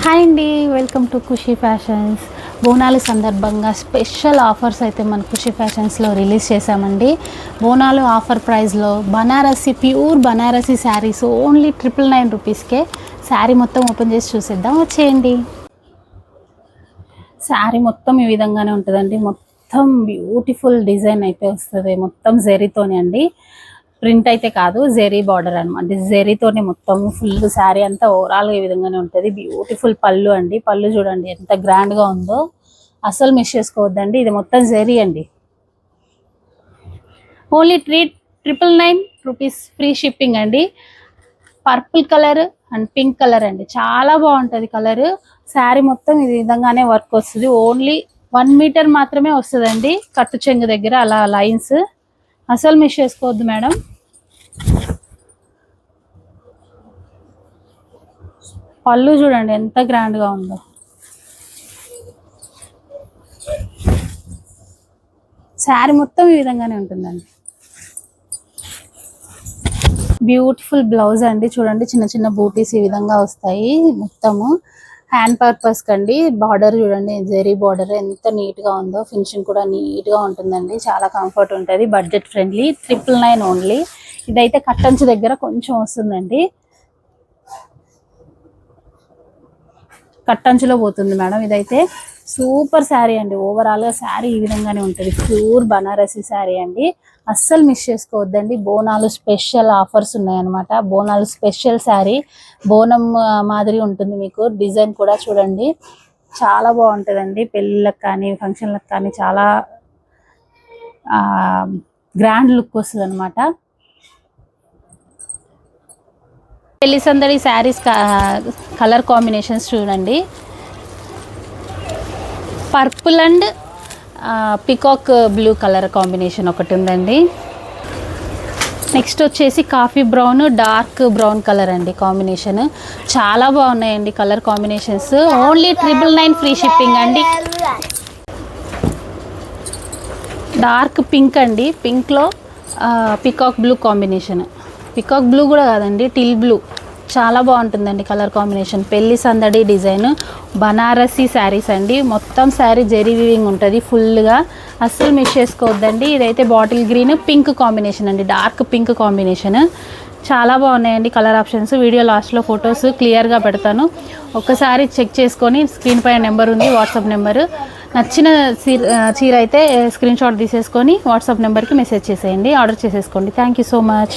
Hi అండి, welcome to Khushi fashions. Bonalu సందర్భంగా special offers అయితే మన ఖుషి ఫ్యాషన్స్లో రిలీజ్ చేశామండి. బోనాలు ఆఫర్ ప్రైస్లో ప్యూర్ బనారసి శారీస్ ఓన్లీ 999 రూపీస్కే. శారీ మొత్తం ఓపెన్ చేసి చూసేద్దాం, వచ్చేయండి. శారీ మొత్తం ఈ విధంగానే ఉంటుందండి. మొత్తం బ్యూటిఫుల్ డిజైన్ అయితే వస్తుంది, మొత్తం జెరీతోనే అండి. ప్రింట్ అయితే కాదు, జెరీ బార్డర్ అనమాట. జెరీతోనే మొత్తం ఫుల్ శారీ అంతా ఓవరాల్గా ఈ విధంగానే ఉంటుంది. బ్యూటిఫుల్ పళ్ళు అండి. పళ్ళు చూడండి ఎంత గ్రాండ్గా ఉందో, అసలు మిస్ చేసుకోవద్దండి. ఇది మొత్తం జెరీ అండి. ఓన్లీ 999 రూపీస్, ఫ్రీ షిప్పింగ్ అండి. Purple colour and pink colour అండి, చాలా బాగుంటుంది కలర్. శారీ మొత్తం ఈ విధంగానే వర్క్ వస్తుంది. ఓన్లీ 1 మీటర్ మాత్రమే వస్తుందండి, కట్టు చెంగు దగ్గర అలా లైన్స్. అసలు మిస్ చేసుకోవద్దు మేడం. పళ్ళు చూడండి ఎంత గ్రాండ్గా ఉందో. శారీ మొత్తం ఈ విధంగానే ఉంటుందండి. బ్యూటిఫుల్ బ్లౌజ్ అండి, చూడండి చిన్న చిన్న బూటీస్ ఈ విధంగా వస్తాయి. మొత్తము హ్యాండ్ పర్పస్ కండి. బార్డర్ చూడండి, జెరీ బార్డర్ ఎంత నీట్గా ఉందో. ఫినిషింగ్ కూడా నీట్గా ఉంటుందండి, చాలా కంఫర్ట్ ఉంటుంది. Budget friendly, 999 only. ఇదైతే కట్టంచు దగ్గర కొంచెం వస్తుందండి, కట్టంచులో పోతుంది మేడం. ఇదైతే సూపర్ శారీ అండి. ఓవరాల్గా శారీ ఈ విధంగానే ఉంటుంది. ప్యూర్ బనారసి శారీ అండి, అస్సలు మిస్ చేసుకోవద్దండి. బోనాలు స్పెషల్ ఆఫర్స్ ఉన్నాయన్నమాట. బోనాలు స్పెషల్ శారీ, బోనం మాదిరి ఉంటుంది. మీకు డిజైన్ కూడా చూడండి చాలా బాగుంటుందండి. పెళ్ళిళ్ళకి కానీ ఫంక్షన్లకు కానీ చాలా గ్రాండ్ లుక్ వస్తుంది అనమాట. పెళ్లి సందడి శారీస్ కలర్ కాంబినేషన్స్ చూడండి. Purple and peacock blue colour combination ఒకటి ఉందండి. నెక్స్ట్ వచ్చేసి coffee brown, dark brown colour అండి కాంబినేషన్. చాలా బాగున్నాయండి colour combinations. Only 999 free shipping అండి. డార్క్ పింక్ అండి, పింక్లో peacock blue combination. Peacock blue కూడా కాదండి, టిల్ బ్లూ. చాలా బాగుంటుందండి కలర్ కాంబినేషన్. పెళ్లి సందడి డిజైన్, బనారసి శారీస్ అండి. మొత్తం శారీ జెరీ వీవింగ్ ఉంటుంది ఫుల్గా, అస్సలు మిస్ చేసుకోవద్దండి. ఇదైతే బాటిల్ గ్రీన్ పింక్ కాంబినేషన్ అండి, డార్క్ పింక్ కాంబినేషన్. చాలా బాగున్నాయండి కలర్ ఆప్షన్స్. వీడియో లాస్ట్లో ఫొటోస్ క్లియర్గా పెడతాను, ఒక్కసారి చెక్ చేసుకొని. స్క్రీన్ పైన నెంబర్ ఉంది, వాట్సాప్ నెంబరు. నచ్చిన చీర అయితే స్క్రీన్ షాట్ తీసేసుకొని వాట్సాప్ నెంబర్కి మెసేజ్ చేసేయండి, ఆర్డర్ చేసేసుకోండి. Thank you so much.